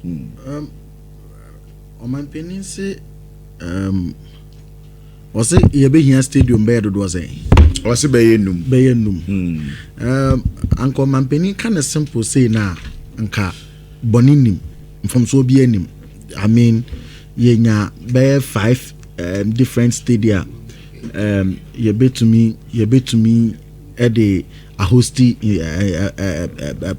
my opinion say was it ye be here stadium be do was say was be yenum anko my opinion kind of simple say na nka boninim from so be anim. I mean ye nya be 5 different stadia ye be to me at the a hosting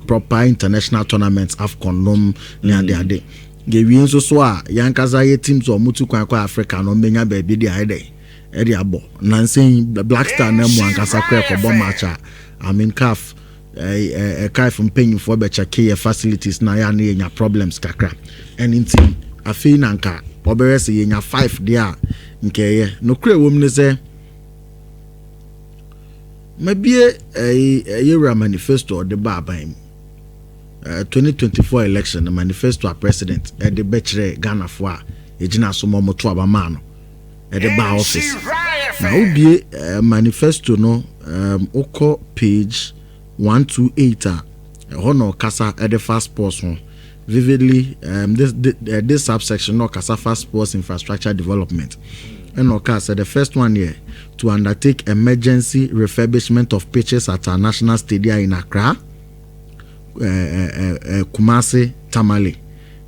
proper international tournaments AFCON near the ge wi nso so a yankaza ye teams o mutu kwan kwa Africa no menya ba bi dia ide e dia bo na nsen Black Star na mu ankasa kwa ko bo match I mean CAF CAF mpanyim for be check your facilities na ya na nya problems kakra anything afi na nka obere se ye nya 5 dia nke ye no kra wom ne se mabie a manifesto or the babaim 2024 election the manifesto a president at the Bechere Ghana for ejina so moto abama no at the bar office now be manifesto no oko page 128 hono kasa at the fast post vividly this subsection no kasa fast sports infrastructure development and okay said the first one here to undertake emergency refurbishment of pitches at our national stadium in Accra, Kumasi, Tamale,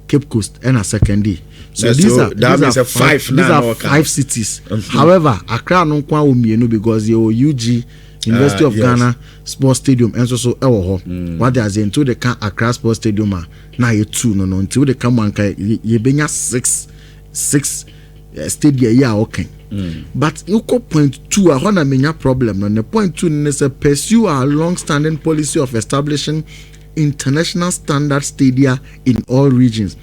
Cape Coast, and a secondary. So these are five cities. However, Accra no kwa umienu because you UG University of Ghana Sports Stadium and so what they are saying to the Accra Sports Stadium na ye 2 no until they come one ye benya 6 stadia ya okay. But you go point 2 a one menya problem no the point 2 is pursue our long-standing policy of establishing international standard stadia in all regions.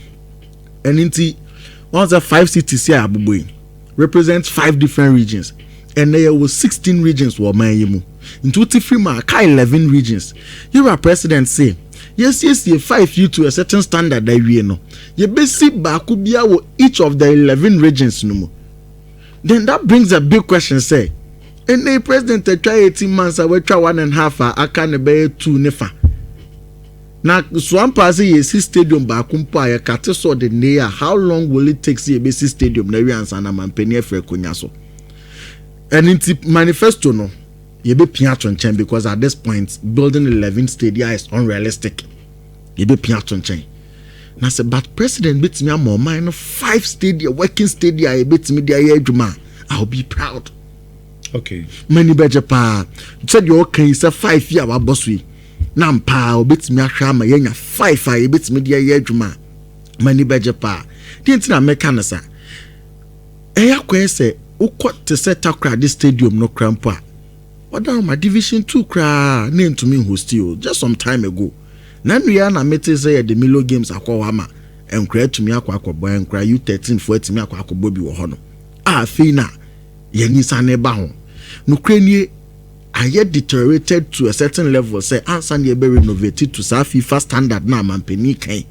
And inti once the 5 cities here abuboy represents 5 different regions and there was 16 regions were mayemu in 23 mark 11 regions. Your president say yes, you 5 you to a certain standard that we know. You basic bakubia wo each of the 11 regions no more. Then that brings a big question say and the president try 18 months we try 1.5 aka ne be 2 nefa. Na swampa say yes stadium bakumpa ya kate so the near how long will it take see a stadium na we answer na mampeni efre konya so. And in the manifesto no you be pia chonchen because at this point building 11 stadia is unrealistic. You be pia chonchen. Na say but president bit me more mine 5 stadia working stadia e bit me there adwuma. I'll be proud. Okay. Many beje pa. Said you okay say 5 year wa boss we. Na mpa obit me ahwa ma yenya 5 a e bit me there adwuma. Many beje pa. The thing make na say eya kwa say ukọ te set akra this stadium no krampo a what down my division 2 kra name to me hostio just some time ago na nua na mete say the Milo games akwa ma enkra to me akwa akọbọ enkra U13 for to me akwa akọbọ bi wo ho no a fi na ye nisa na ba ho no kranie aye deteriorated to a certain level say answer na be renovated to sa FIFA standard na mampeni kan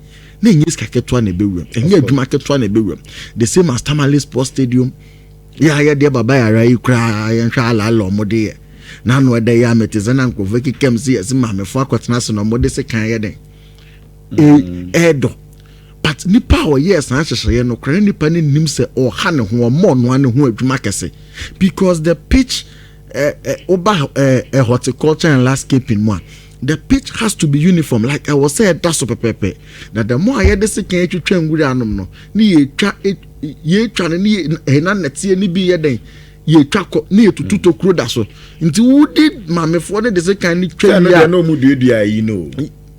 na nyis kaketwa na be wura enye adwuma ketwa na be wura the same as Tamale Sports Stadium ya de baba ya rai kra ya hwa ala omode na no de ya metezana nkoveki kemsi yesi mamefo akwatena se no omode se kan ye den edo but nipa o yes na hyehyeye no kra nipa ne nim se o ha ne ho mo no ane ho adwuma kese because the pitch horticulture and landscaping one the pitch has to be uniform like I was said that's so pepe that the more I de se kan etwetwa nguri anom no ni ye twa ne na netie ni bi ye den ye twa ko ne etututo kro da so nti wudi mamefo ne de se kan ni twa ya no mu duadua yi no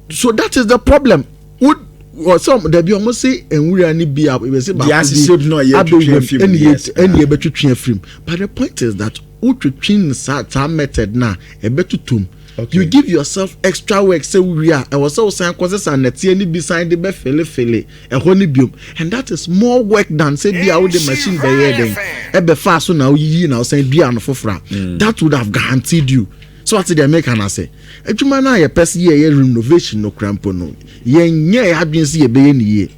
so that is the problem would or some there be almost say enwura ni bi we say ba no ye twetwa film any betwetwa film but the point is that utwetwin sa method na ebetutum. Okay. You give yourself extra work say we are I was so saying causes and netie ni bi sign the be fele ehoni biom and that is more work than say bia with the machine be here then e be fast so now yi now saying bia no fofra that would have guaranteed you so what they make and say adwuma na ye person ye renovation no crampo no ye nye adwen say ye be ye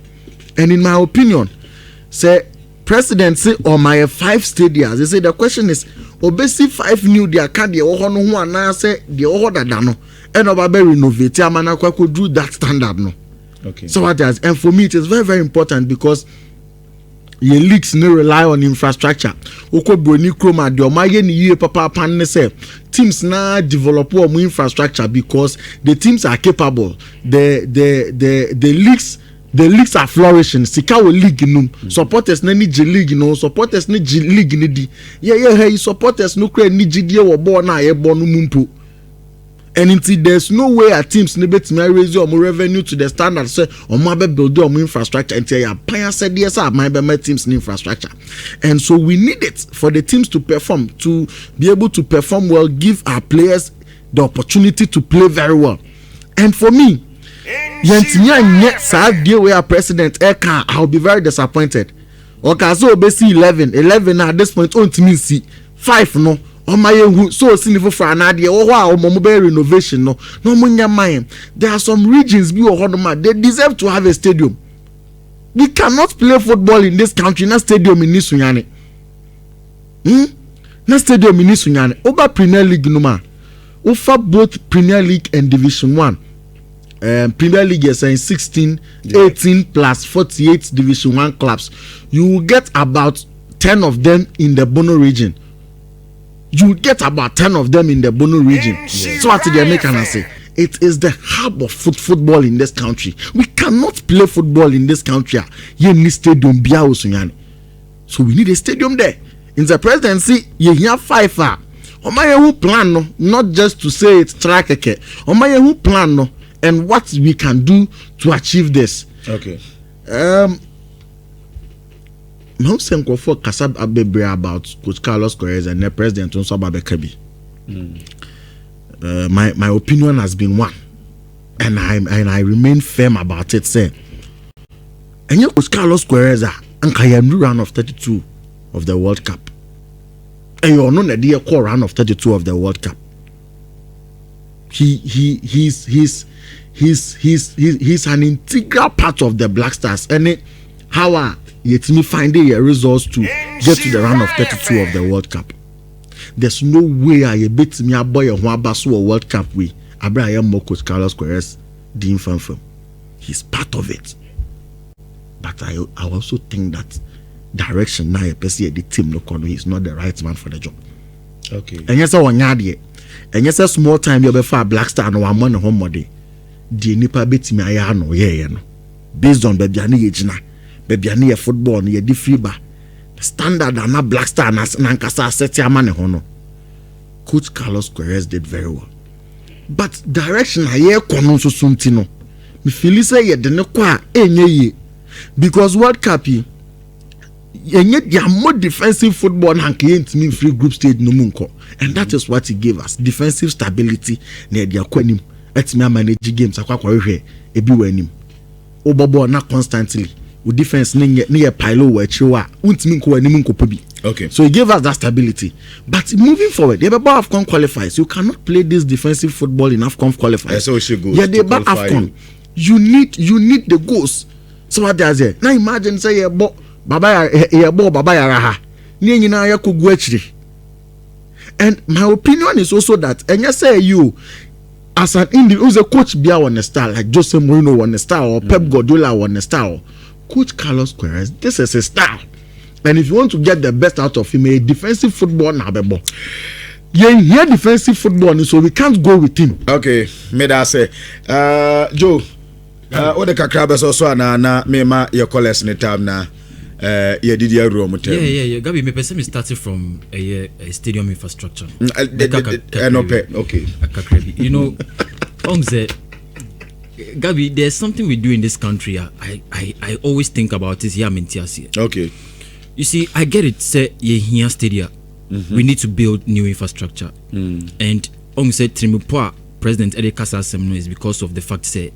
and in my opinion say president say on my 5 stadiums they say the question is obesi 5 new dia ka de wo ho no ho ana say de wo ho dada no e no ba be renovate amana kwa ko do that standard no Okay. So what does, and for me it is very, very important because your leagues no rely on infrastructure. Oko broni kroma de omaye ni ye papa pan ne say teams na develop more infrastructure because the teams are capable. The leagues are flourishing. Sika wo league num. Supporters na ni G league no. Supporters ni G league ni di. Hey supporters no kre ni G die wo ball na ye ball no mumpo. And until there's no way our teams need to raise your revenue to the standard say or maybe build your infrastructure until your pioneer said yes, my teams in infrastructure. And so we need it for the teams to perform, to be able to perform well, give our players the opportunity to play very well. And for me, where president I'll be very disappointed. Okay, so basically 11 at this point on to me see 5 no. So sinful for an idea or mobile renovation no munya mind. There are some regions they deserve to have a stadium. We cannot play football in this country. Na stadium in Nisunyane. Na stadium in Nisunyane. Over Premier League numa. Over both Premier League and Division 1. Premier League is saying 16, 18 plus 48 Division 1 clubs. You will get about 10 of them in the Bono region. You will get about 10 of them in the Bono region. So what did they make and say? It is the hub of football in this country. We cannot play football in this country. You need stadium. So we need a stadium there. In the presidency, you hear 5. Who plan no, not just to say it's track. Who plan no, and what we can do to achieve this. Okay. For Kasab Abebre about Coach Carlos Correza and the president on Sababekabi. My opinion has been one, and I remain firm about it. Say, and you Coach Carlos Correza and Kayamdu round of 32 of the World Cup, and you're not a dear core round of 32 of the World Cup. He's an integral part of the Black Stars, and how yet me finding a results to get to the round of 32 of the World Cup. There's no way I bet me a boy who abaso a World Cup we Abraham Coach Carlos Queiroz the infant. He's part of it. But I also think that direction now I perceive the team no he's not the right man for the job. Okay. And yes, I want yadi. And yes, a small time you before Black Star no one money home mode. The nipa bet me I no yeah no. Based on baby age na. Baby ani football ni di FIBA standard and na Black Star na nkasa set ya man ho no. Coach Carlos Queiroz did very well, but direction aye kono so sunti no me feel say ye de ne kwa enye ye because World Cup yi enye dia more defensive football na nke ntimi free group stage no munko, and that is what he gave us, defensive stability na dia kwanim etimi manage games akwa hwe ebi wanim obobo na constantly with defense near pilo where chiwa okay, so he gave us that stability. But moving forward, the AFCON qualifies. You cannot play this defensive football in AFCON qualifiers. So she goes. Yeah, the AFCON. You need the goals. So what does it? Now imagine say baba raha. And my opinion is also that, and you say you as an individual, who's a coach be on the star like Jose Mourinho on the star or Pep Guardiola on the star. Coach Carlos Queiroz, this is a star, and if you want to get the best out of him, a defensive football na bebo. Yeah, here defensive football, so we can't go with him. Okay, me that say, Joe, what the kakrabes also na me ma your college in time na yeah did your room hotel. Yeah. Gabi, me person me started from a stadium infrastructure. Okay. You know, Gabi, there's something we do in this country. I always think about this. Okay. You see, I get it. Say here stadia. We need to build new infrastructure. And said Trimupoa President Ede Kasa Semno is because of the fact say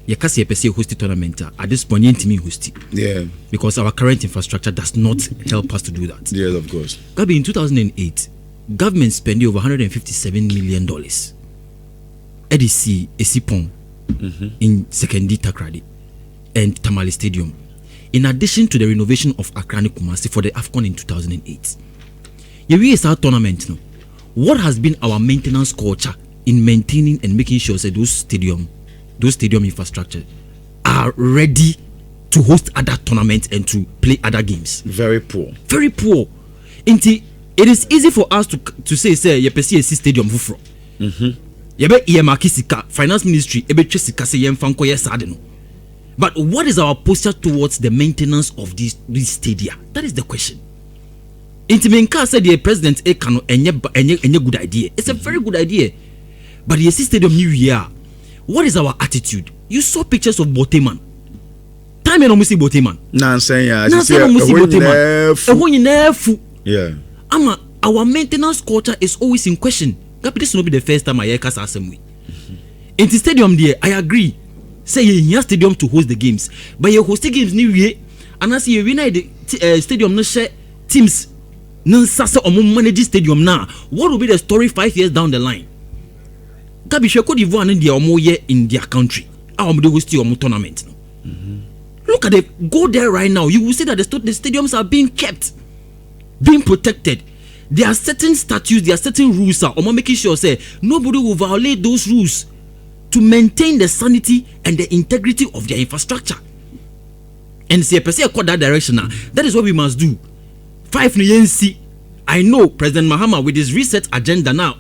Yakasi EPC host tournament at this point me host. Yeah. Because our current infrastructure does not help us to do that. Yes, of course. Gabi, in 2008, government spent over $157 million. EDC Esipon. In Sekendi Takrady and Tamale Stadium, in addition to the renovation of Akrani Kumasi for the AFCON in 2008. We is our tournament now. What has been our maintenance culture in maintaining and making sure that those stadium infrastructure are ready to host other tournaments and to play other games. Very poor. Very poor. It is easy for us to say ye pesi stadium fufro. Yebe earmark sika finance ministry ebe twe sika se yemfa nko ye sade no. But what is our posture towards the maintenance of these stadia? That is the question. Intimenka said the president can enye good idea. It's a very good idea. But the stadium new year, what is our attitude? You saw pictures of Boteman. Time no see Boteman. Yeah. Our maintenance culture is always in question. This will not be the first time I hear Kasa Assembly. In the stadium there, I agree. Say you have stadium to host the games, but you host the games new year, and I see you winner the stadium no share teams. No sasa omo manage stadium now. What will be the story 5 years down the line? Gabi Cote d'Ivoire and their omo year in their country. How they host your tournament. Look at it. Go there right now. You will see that the stadiums are being kept, being protected. There are certain statutes, there are certain rules. Omo making sure say nobody will violate those rules to maintain the sanity and the integrity of their infrastructure. And say per se that direction now. That is what we must do. 5 NC. I know President Mahama with his reset agenda now,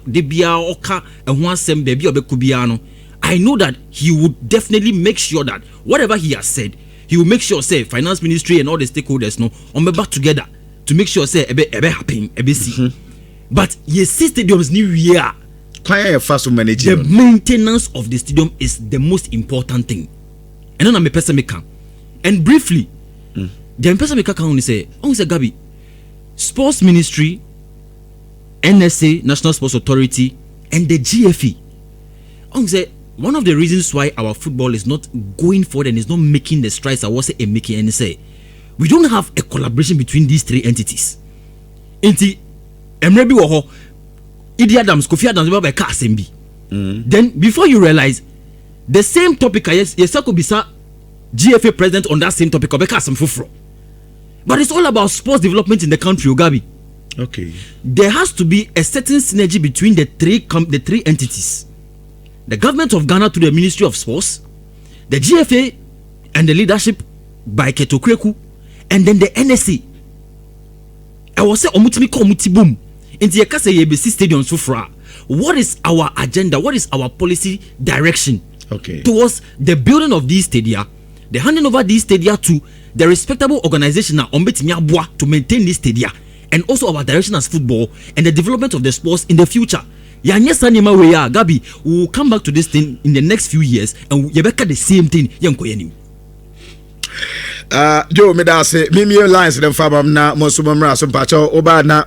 I know that he would definitely make sure that whatever he has said, he will make sure say finance ministry and all the stakeholders know on back together to make sure say ebe happen see. But you see stadiums new year. The maintenance of the stadium is the most important thing. And then I'm a person maker. And briefly, the person maker can only say Gabi, Sports Ministry, NSA, National Sports Authority, and the GFE. One of the reasons why our football is not going forward and is not making the strides I was making, and say we don't have a collaboration between these three entities. Inti Emrebi Woho, Idi Adams, Kofi Adams, by Kasembi. Then before you realize, the same topic, Yesako Bisa, GFA president on that same topic, Obekasem Fufro. But it's all about sports development in the country, Ogabi. Okay. There has to be a certain synergy between the three entities. The government of Ghana to the Ministry of Sports, the GFA and the leadership by Keto Kweku, and then the NSA. I was saying omutimi ko omutibum. Inti yakase yebesi stadiums fufra. What is our agenda? What is our policy direction? Okay. Towards the building of these stadia, the handing over these stadia to the respectable organization now to maintain this stadia, and also our direction as football and the development of the sports in the future. Gabi, we will come back to this thing in the next few years and we will the same thing. Joe, me da say, me lines them fabam na mo sumamra so pacho oba na